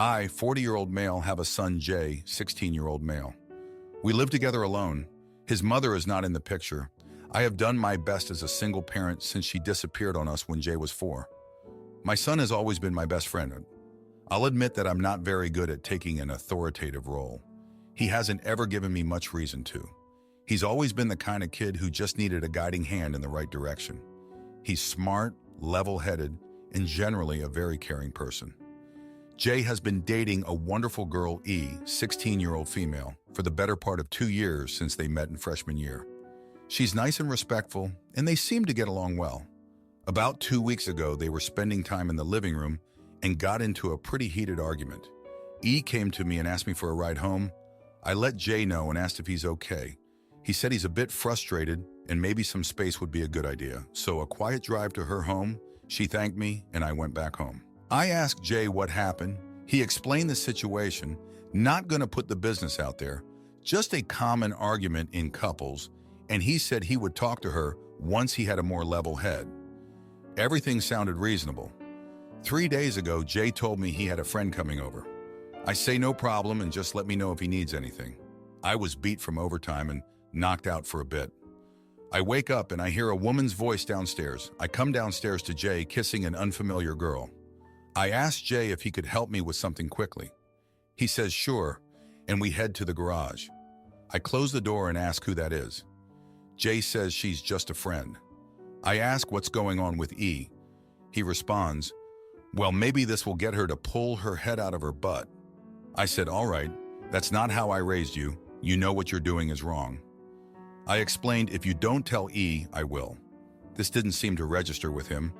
I, 40-year-old male, have a son, Jay, 16-year-old male. We live together alone. His mother is not in the picture. I have done my best as a single parent since she disappeared on us when Jay was 4. My son has always been my best friend. I'll admit that I'm not very good at taking an authoritative role. He hasn't ever given me much reason to. He's always been the kind of kid who just needed a guiding hand in the right direction. He's smart, level-headed, and generally a very caring person. Jay has been dating a wonderful girl, 16-year-old female, for the better part of 2 years since they met in freshman year. She's nice and respectful, and they seem to get along well. About 2 weeks ago, they were spending time in the living room and got into a pretty heated argument. Came to me and asked me for a ride home. I let Jay know and asked if he's okay. He said he's a bit frustrated and maybe some space would be a good idea. So a quiet drive to her home, she thanked me, and I went back home. I asked Jay what happened. He explained the situation, not going to put the business out there, just a common argument in couples, and he said he would talk to her once he had a more level head. Everything sounded reasonable. 3 days ago, Jay told me he had a friend coming over. I say no problem and just let me know if he needs anything. I was beat from overtime and knocked out for a bit. I wake up and I hear a woman's voice downstairs. I come downstairs to Jay kissing an unfamiliar girl. I asked Jay if he could help me with something quickly. He says sure, and we head to the garage. I close the door and ask who that is. Jay says she's just a friend. I ask what's going on with E. He responds, well, maybe this will get her to pull her head out of her butt. I said, all right, that's not how I raised you. You know what you're doing is wrong. I explained, if you don't tell E, I will. This didn't seem to register with him.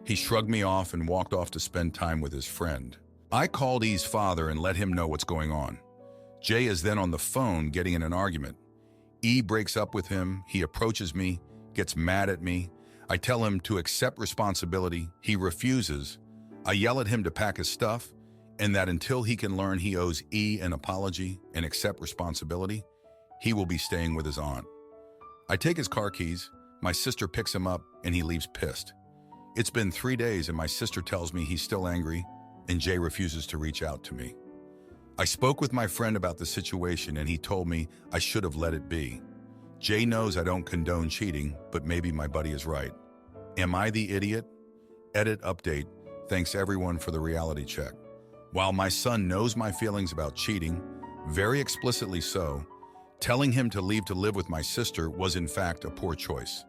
He shrugged me off and walked off to spend time with his friend. I called E's father and let him know what's going on. Jay is then on the phone getting in an argument. E breaks up with him. He approaches me, gets mad at me. I tell him to accept responsibility. He refuses. I yell at him to pack his stuff and that until he can learn he owes E an apology and accept responsibility, he will be staying with his aunt. I take his car keys. My sister picks him up and he leaves pissed. It's been 3 days and my sister tells me he's still angry and Jay refuses to reach out to me. I spoke with my friend about the situation and he told me I should have let it be. Jay knows I don't condone cheating, but maybe my buddy is right. Am I the idiot? Edit update. Thanks everyone for the reality check. While my son knows my feelings about cheating, very explicitly so, telling him to leave to live with my sister was in fact a poor choice.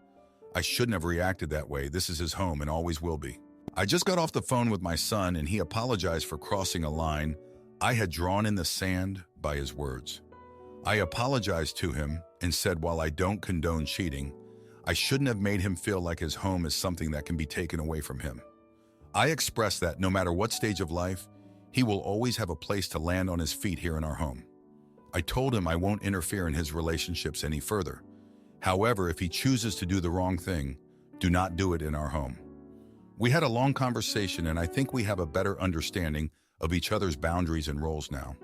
I shouldn't have reacted that way. This is his home and always will be. I just got off the phone with my son and he apologized for crossing a line I had drawn in the sand by his words. I apologized to him and said while I don't condone cheating, I shouldn't have made him feel like his home is something that can be taken away from him. I expressed that no matter what stage of life, he will always have a place to land on his feet here in our home. I told him I won't interfere in his relationships any further. However, if he chooses to do the wrong thing, do not do it in our home. We had a long conversation and I think we have a better understanding of each other's boundaries and roles now.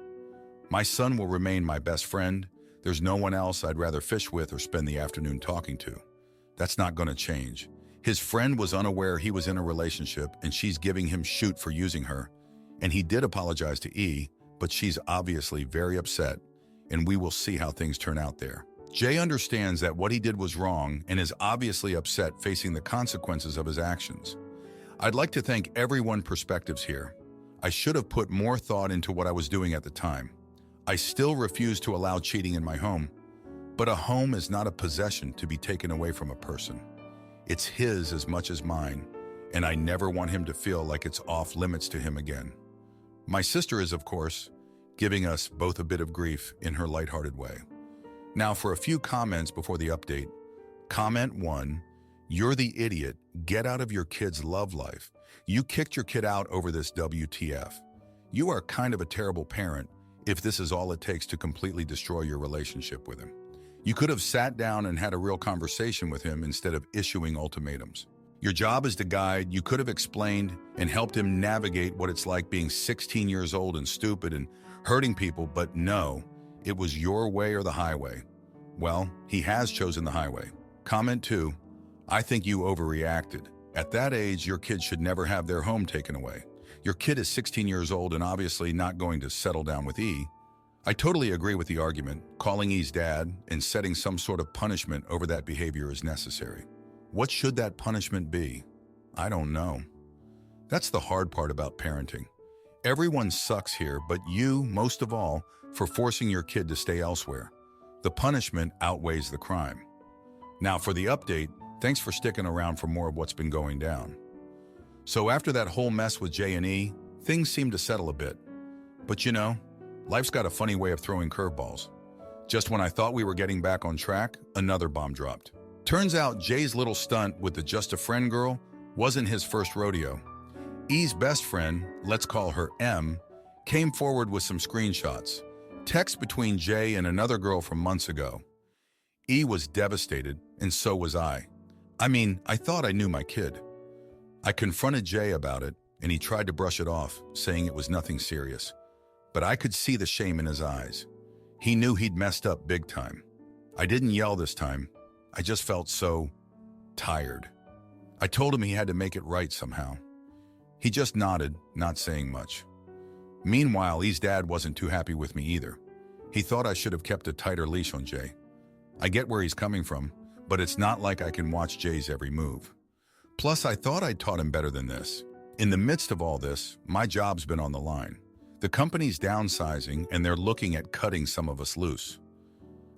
My son will remain my best friend. There's no one else I'd rather fish with or spend the afternoon talking to. That's not going to change. His friend was unaware he was in a relationship and she's giving him shit for using her. And he did apologize to E, but she's obviously very upset and we will see how things turn out there. Jay understands that what he did was wrong and is obviously upset facing the consequences of his actions. I'd like to thank everyone's perspectives here. I should have put more thought into what I was doing at the time. I still refuse to allow cheating in my home, but a home is not a possession to be taken away from a person. It's his as much as mine, and I never want him to feel like it's off limits to him again. My sister is, of course, giving us both a bit of grief in her lighthearted way. Now for a few comments before the update. Comment 1, you're the idiot. Get out of your kid's love life. You kicked your kid out over this WTF. You are kind of a terrible parent if this is all it takes to completely destroy your relationship with him. You could have sat down and had a real conversation with him instead of issuing ultimatums. Your job is to guide. You could have explained and helped him navigate what it's like being 16 years old and stupid and hurting people, but no, it was your way or the highway. Well, he has chosen the highway. Comment 2, I think you overreacted. At that age, your kids should never have their home taken away. Your kid is 16 years old and obviously not going to settle down with E. I totally agree with the argument. Calling E's dad and setting some sort of punishment over that behavior is necessary. What should that punishment be? I don't know. That's the hard part about parenting. Everyone sucks here, but you, most of all, for forcing your kid to stay elsewhere. The punishment outweighs the crime. Now for the update, thanks for sticking around for more of what's been going down. So after that whole mess with J and E, things seemed to settle a bit. But you know, life's got a funny way of throwing curveballs. Just when I thought we were getting back on track, another bomb dropped. Turns out Jay's little stunt with the just a friend girl wasn't his first rodeo. E's best friend, let's call her M, came forward with some screenshots. Text between Jay and another girl from months ago. E was devastated, and so was I. I mean, I thought I knew my kid. I confronted Jay about it, and he tried to brush it off, saying it was nothing serious. But I could see the shame in his eyes. He knew he'd messed up big time. I didn't yell this time. I just felt so tired. I told him he had to make it right somehow. He just nodded, not saying much. Meanwhile, E's dad wasn't too happy with me either. He thought I should have kept a tighter leash on Jay. I get where he's coming from, but it's not like I can watch Jay's every move. Plus, I thought I'd taught him better than this. In the midst of all this, my job's been on the line. The company's downsizing, and they're looking at cutting some of us loose.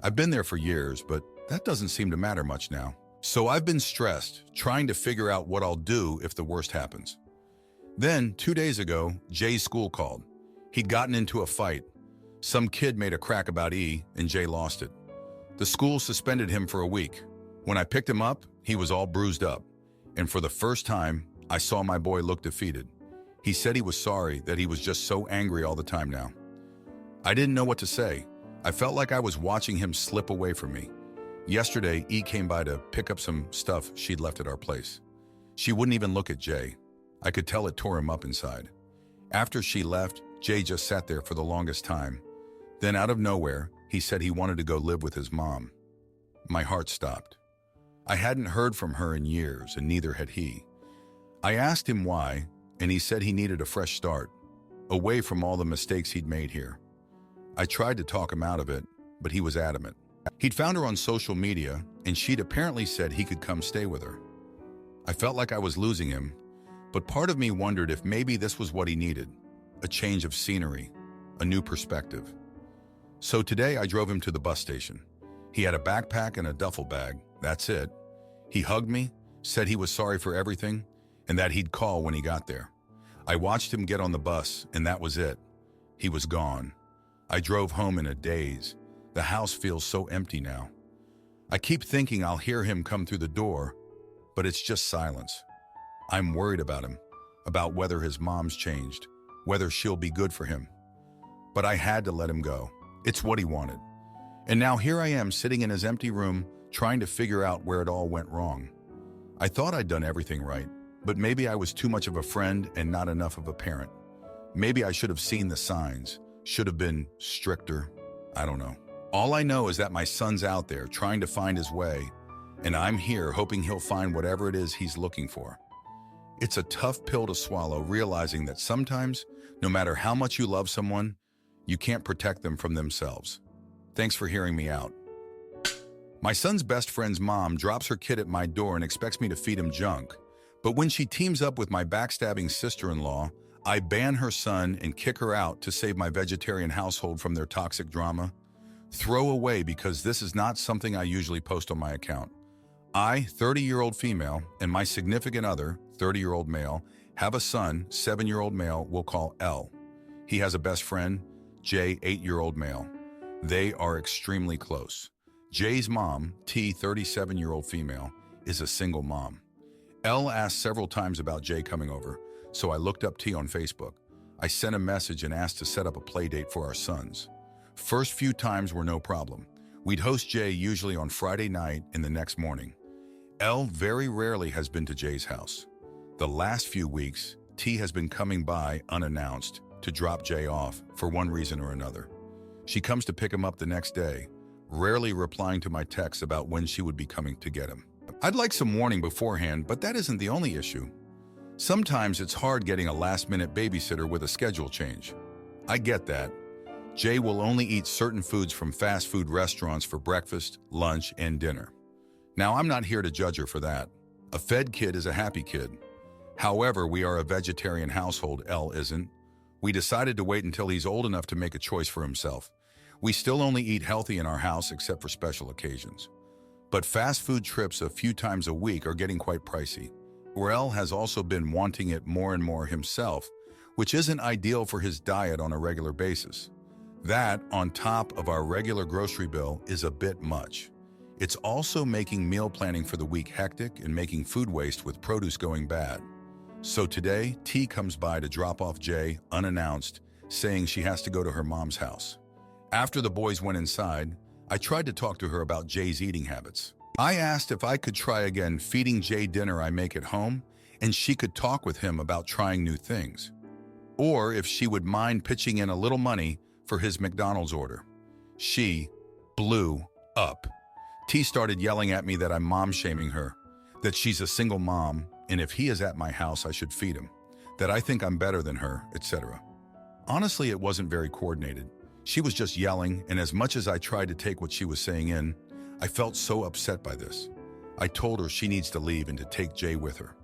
I've been there for years, but that doesn't seem to matter much now. So I've been stressed, trying to figure out what I'll do if the worst happens. Then, 2 days ago, Jay's school called. He'd gotten into a fight. Some kid made a crack about E, and Jay lost it. The school suspended him for a week. When I picked him up, he was all bruised up. And for the first time, I saw my boy look defeated. He said he was sorry, that he was just so angry all the time now. I didn't know what to say. I felt like I was watching him slip away from me. Yesterday, E came by to pick up some stuff she'd left at our place. She wouldn't even look at Jay. I could tell it tore him up inside. After she left, Jay just sat there for the longest time. Then out of nowhere, he said he wanted to go live with his mom. My heart stopped. I hadn't heard from her in years, and neither had he. I asked him why, and he said he needed a fresh start, away from all the mistakes he'd made here. I tried to talk him out of it, but he was adamant. He'd found her on social media, and she'd apparently said he could come stay with her. I felt like I was losing him, but part of me wondered if maybe this was what he needed, a change of scenery, a new perspective. So today I drove him to the bus station. He had a backpack and a duffel bag, that's it. He hugged me, said he was sorry for everything, and that he'd call when he got there. I watched him get on the bus, and that was it. He was gone. I drove home in a daze. The house feels so empty now. I keep thinking I'll hear him come through the door, but it's just silence. I'm worried about him, about whether his mom's changed, whether she'll be good for him. But I had to let him go. It's what he wanted. And now here I am sitting in his empty room, trying to figure out where it all went wrong. I thought I'd done everything right, but maybe I was too much of a friend and not enough of a parent. Maybe I should have seen the signs, should have been stricter. I don't know. All I know is that my son's out there trying to find his way, and I'm here hoping he'll find whatever it is he's looking for. It's a tough pill to swallow, realizing that sometimes, no matter how much you love someone, you can't protect them from themselves. Thanks for hearing me out. My son's best friend's mom drops her kid at my door and expects me to feed him junk. But when she teams up with my backstabbing sister-in-law, I ban her son and kick her out to save my vegetarian household from their toxic drama. Throw away, because this is not something I usually post on my account. I, 30-year-old female, and my significant other, 30-year-old male, have a son, 7-year-old male, we'll call L. He has a best friend, J, 8-year-old male. They are extremely close. Jay's mom, T, 37-year-old female, is a single mom. L asked several times about Jay coming over, so I looked up T on Facebook. I sent a message and asked to set up a play date for our sons. First few times were no problem. We'd host Jay usually on Friday night and the next morning. L very rarely has been to Jay's house. The last few weeks, T has been coming by unannounced to drop Jay off for one reason or another. She comes to pick him up the next day, rarely replying to my texts about when she would be coming to get him. I'd like some warning beforehand, but that isn't the only issue. Sometimes it's hard getting a last-minute babysitter with a schedule change. I get that. Jay will only eat certain foods from fast food restaurants for breakfast, lunch, and dinner. Now, I'm not here to judge her for that. A fed kid is a happy kid. However, we are a vegetarian household, Elle isn't. We decided to wait until he's old enough to make a choice for himself. We still only eat healthy in our house except for special occasions. But fast food trips a few times a week are getting quite pricey. Elle has also been wanting it more and more himself, which isn't ideal for his diet on a regular basis. That, on top of our regular grocery bill, is a bit much. It's also making meal planning for the week hectic and making food waste with produce going bad. So today, T comes by to drop off Jay unannounced, saying she has to go to her mom's house. After the boys went inside, I tried to talk to her about Jay's eating habits. I asked if I could try again feeding Jay dinner I make at home, and she could talk with him about trying new things. Or if she would mind pitching in a little money for his McDonald's order. She blew up. T started yelling at me that I'm mom-shaming her, that she's a single mom, and if he is at my house, I should feed him, that I think I'm better than her, etc. Honestly, it wasn't very coordinated. She was just yelling, and as much as I tried to take what she was saying in, I felt so upset by this. I told her she needs to leave and to take Jay with her.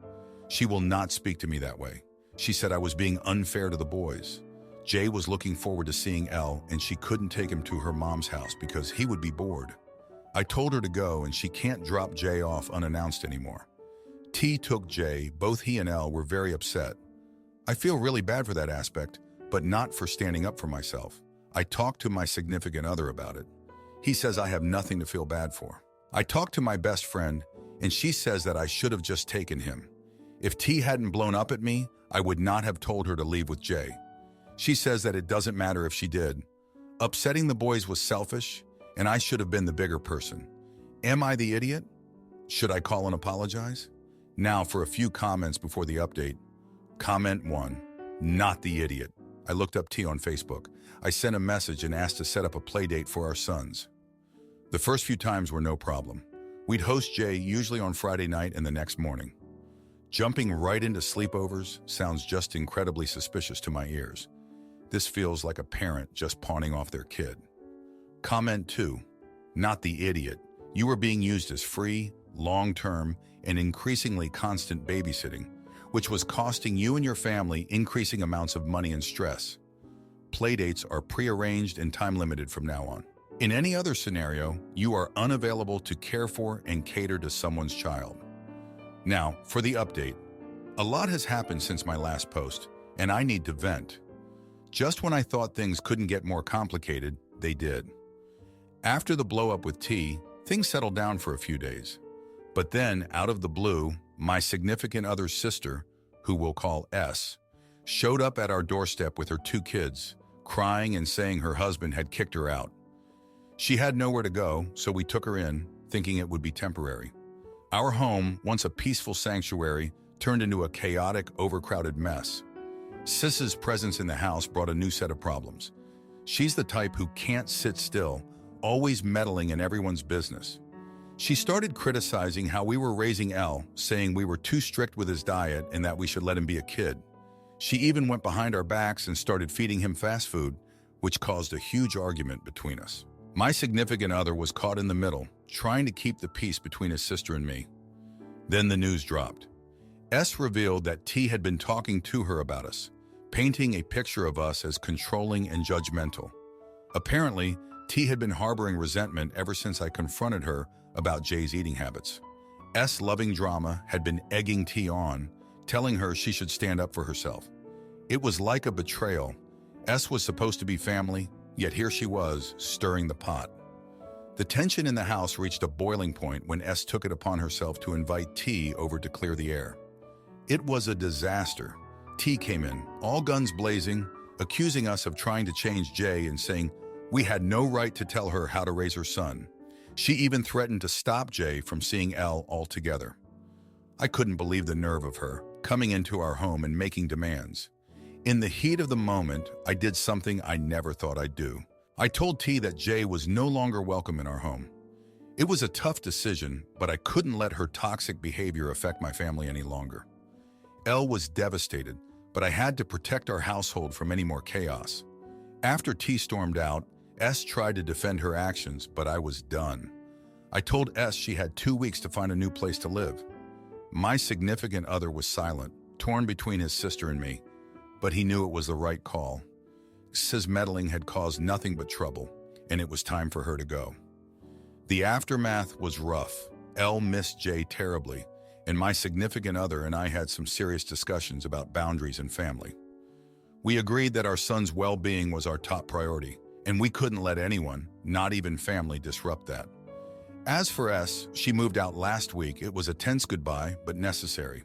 She will not speak to me that way. She said I was being unfair to the boys. Jay was looking forward to seeing Elle, and she couldn't take him to her mom's house because he would be bored. I told her to go, and she can't drop Jay off unannounced anymore. T took Jay. Both he and Elle were very upset. I feel really bad for that aspect, but not for standing up for myself. I talked to my significant other about it. He says I have nothing to feel bad for. I talked to my best friend, and she says that I should have just taken him. If T hadn't blown up at me, I would not have told her to leave with Jay. She says that it doesn't matter if she did. Upsetting the boys was selfish, and I should have been the bigger person. Am I the idiot? Should I call and apologize? Now for a few comments before the update. Comment 1. Not the idiot. I looked up T on Facebook. I sent a message and asked to set up a play date for our sons. The first few times were no problem. We'd host Jay usually on Friday night and the next morning. Jumping right into sleepovers sounds just incredibly suspicious to my ears. This feels like a parent just pawning off their kid. Comment 2. Not the idiot. You are being used as free, long-term, and increasingly constant babysitting, which was costing you and your family increasing amounts of money and stress. Playdates are prearranged and time-limited from now on. In any other scenario, you are unavailable to care for and cater to someone's child. Now, for the update. A lot has happened since my last post, and I need to vent. Just when I thought things couldn't get more complicated, they did. After the blow-up with T, things settled down for a few days. But then, out of the blue, my significant other's sister, who we'll call S, showed up at our doorstep with her 2 kids, crying and saying her husband had kicked her out. She had nowhere to go, so we took her in, thinking it would be temporary. Our home, once a peaceful sanctuary, turned into a chaotic, overcrowded mess. Sis's presence in the house brought a new set of problems. She's the type who can't sit still, always meddling in everyone's business. She started criticizing how we were raising Elle, saying we were too strict with his diet and that we should let him be a kid. She even went behind our backs and started feeding him fast food, which caused a huge argument between us. My significant other was caught in the middle, trying to keep the peace between his sister and me. Then the news dropped. S revealed that T had been talking to her about us, painting a picture of us as controlling and judgmental. Apparently, T had been harboring resentment ever since I confronted her about Jay's eating habits. S, loving drama, had been egging T on, telling her she should stand up for herself. It was like a betrayal. S was supposed to be family, yet here she was, stirring the pot. The tension in the house reached a boiling point when S took it upon herself to invite T over to clear the air. It was a disaster. T came in, all guns blazing, accusing us of trying to change Jay and saying we had no right to tell her how to raise her son. She even threatened to stop Jay from seeing Elle altogether. I couldn't believe the nerve of her, coming into our home and making demands. In the heat of the moment, I did something I never thought I'd do. I told T that Jay was no longer welcome in our home. It was a tough decision, but I couldn't let her toxic behavior affect my family any longer. Elle was devastated, but I had to protect our household from any more chaos. After T stormed out, S tried to defend her actions, but I was done. I told S she had 2 weeks to find a new place to live. My significant other was silent, torn between his sister and me, but he knew it was the right call. His meddling had caused nothing but trouble, and it was time for her to go. The aftermath was rough. Elle missed Jay terribly, and my significant other and I had some serious discussions about boundaries and family. We agreed that our son's well-being was our top priority, and we couldn't let anyone, not even family, disrupt that. As for S, she moved out last week. It was a tense goodbye, but necessary.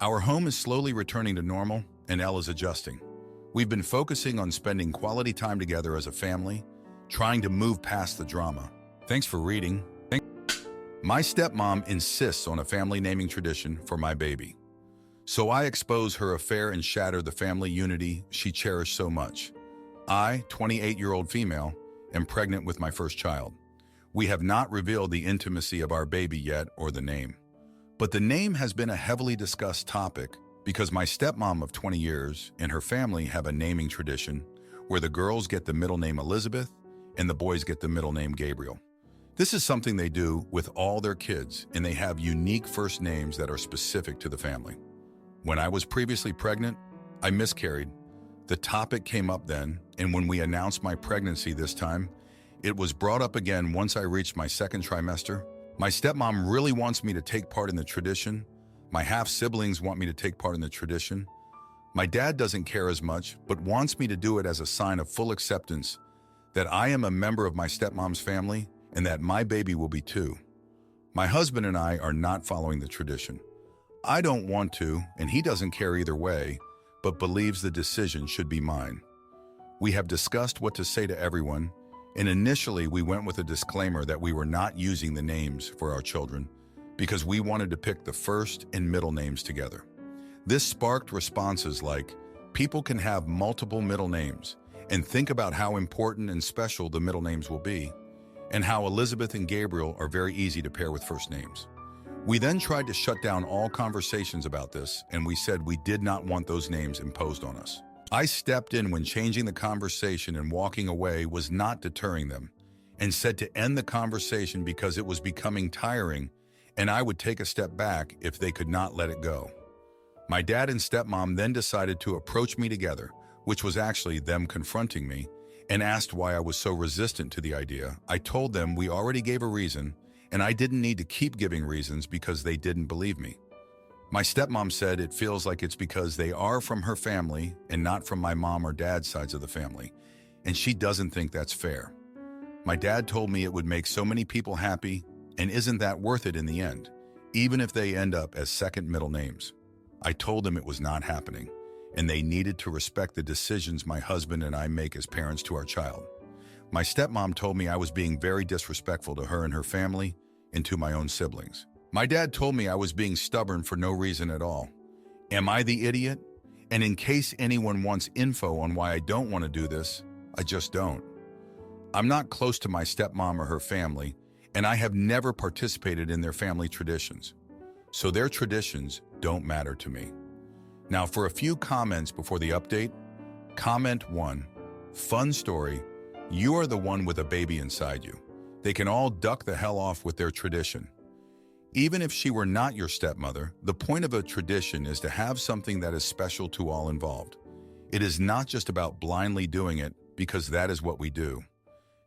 Our home is slowly returning to normal, and Elle is adjusting. We've been focusing on spending quality time together as a family, trying to move past the drama. Thanks for reading. My stepmom insists on a family naming tradition for my baby. So I expose her affair and shatter the family unity she cherished so much. I, 28-year-old female, am pregnant with my first child. We have not revealed the intimacy of our baby yet or the name. But the name has been a heavily discussed topic because my stepmom of 20 years and her family have a naming tradition where the girls get the middle name Elizabeth and the boys get the middle name Gabriel. This is something they do with all their kids, and they have unique first names that are specific to the family. When I was previously pregnant, I miscarried. The topic came up then, and when we announced my pregnancy this time, it was brought up again once I reached my second trimester. My stepmom really wants me to take part in the tradition. My half-siblings want me to take part in the tradition. My dad doesn't care as much, but wants me to do it as a sign of full acceptance that I am a member of my stepmom's family and that my baby will be too. My husband and I are not following the tradition. I don't want to, and he doesn't care either way, but believes the decision should be mine. We have discussed what to say to everyone, and initially we went with a disclaimer that we were not using the names for our children because we wanted to pick the first and middle names together. This sparked responses like, people can have multiple middle names, and think about how important and special the middle names will be, and how Elizabeth and Gabriel are very easy to pair with first names. We then tried to shut down all conversations about this, and we said we did not want those names imposed on us. I stepped in when changing the conversation, and walking away was not deterring them, and said to end the conversation because it was becoming tiring, and I would take a step back if they could not let it go. My dad and stepmom then decided to approach me together, which was actually them confronting me, and asked why I was so resistant to the idea. I told them we already gave a reason, and I didn't need to keep giving reasons because they didn't believe me. My stepmom said it feels like it's because they are from her family and not from my mom or dad's sides of the family, and she doesn't think that's fair. My dad told me it would make so many people happy, and isn't that worth it in the end, even if they end up as second middle names. I told them it was not happening, and they needed to respect the decisions my husband and I make as parents to our child. My stepmom told me I was being very disrespectful to her and her family and to my own siblings. My dad told me I was being stubborn for no reason at all. Am I the idiot? And in case anyone wants info on why I don't want to do this, I just don't. I'm not close to my stepmom or her family, and I have never participated in their family traditions. So their traditions don't matter to me. Now for a few comments before the update. Comment 1. Fun story. You are the one with a baby inside you. They can all duck the hell off with their tradition. Even if she were not your stepmother, the point of a tradition is to have something that is special to all involved. It is not just about blindly doing it because that is what we do.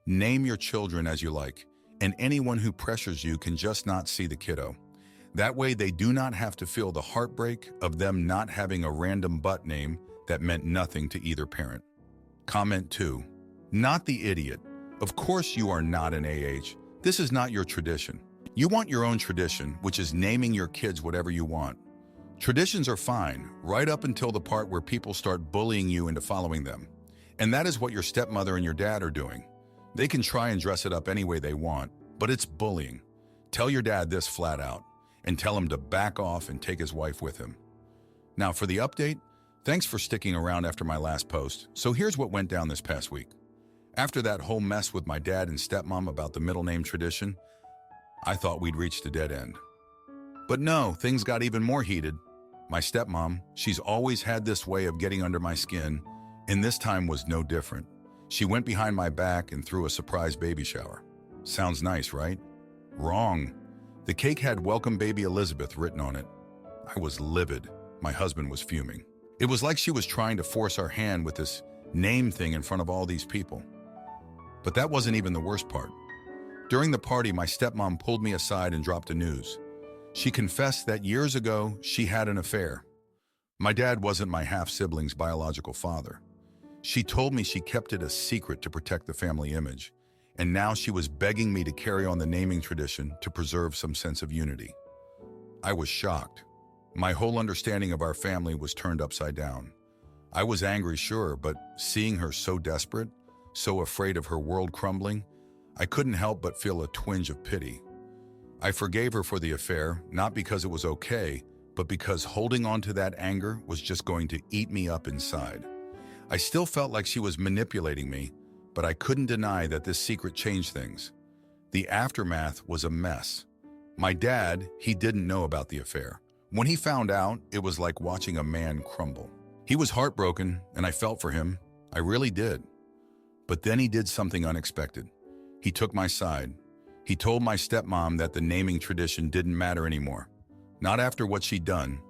Name your children as you like, and anyone who pressures you can just not see the kiddo. That way they do not have to feel the heartbreak of them not having a random butt name that meant nothing to either parent. Comment 2. Not the idiot. Of course you are not an AH. This is not your tradition. You want your own tradition, which is naming your kids whatever you want. Traditions are fine, right up until the part where people start bullying you into following them. And that is what your stepmother and your dad are doing. They can try and dress it up any way they want, but it's bullying. Tell your dad this flat out, and tell him to back off and take his wife with him. Now for the update, thanks for sticking around after my last post. So here's what went down this past week. After that whole mess with my dad and stepmom about the middle name tradition, I thought we'd reached a dead end. But no, things got even more heated. My stepmom, she's always had this way of getting under my skin, and this time was no different. She went behind my back and threw a surprise baby shower. Sounds nice, right? Wrong. The cake had "Welcome Baby Elizabeth" written on it. I was livid. My husband was fuming. It was like she was trying to force our hand with this name thing in front of all these people. But that wasn't even the worst part. During the party, my stepmom pulled me aside and dropped the news. She confessed that years ago she had an affair. My dad wasn't my half-sibling's biological father. She told me she kept it a secret to protect the family image, and now she was begging me to carry on the naming tradition to preserve some sense of unity. I was shocked. My whole understanding of our family was turned upside down. I was angry, sure, but seeing her so desperate, so afraid of her world crumbling, I couldn't help but feel a twinge of pity. I forgave her for the affair, not because it was okay, but because holding on to that anger was just going to eat me up inside. I still felt like she was manipulating me, but I couldn't deny that this secret changed things. The aftermath was a mess. My dad, he didn't know about the affair. When he found out, it was like watching a man crumble. He was heartbroken, and I felt for him. I really did. But then he did something unexpected. He took my side. He told my stepmom that the naming tradition didn't matter anymore. Not after what she'd done.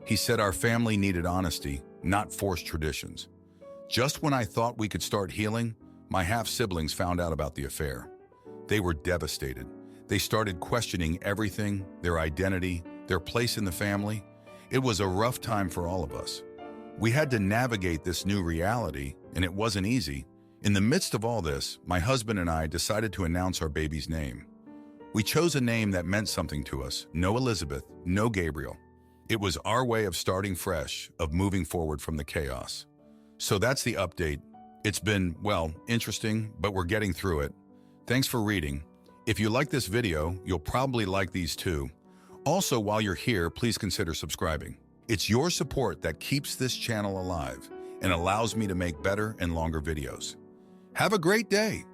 He said our family needed honesty, not forced traditions. Just when I thought we could start healing, my half-siblings found out about the affair. They were devastated. They started questioning everything, their identity, their place in the family. It was a rough time for all of us. We had to navigate this new reality, and it wasn't easy. In the midst of all this, my husband and I decided to announce our baby's name. We chose a name that meant something to us. No Elizabeth, no Gabriel. It was our way of starting fresh, of moving forward from the chaos. So that's the update. It's been, well, interesting, but we're getting through it. Thanks for reading. If you like this video, you'll probably like these too. Also, while you're here, please consider subscribing. It's your support that keeps this channel alive and allows me to make better and longer videos. Have a great day.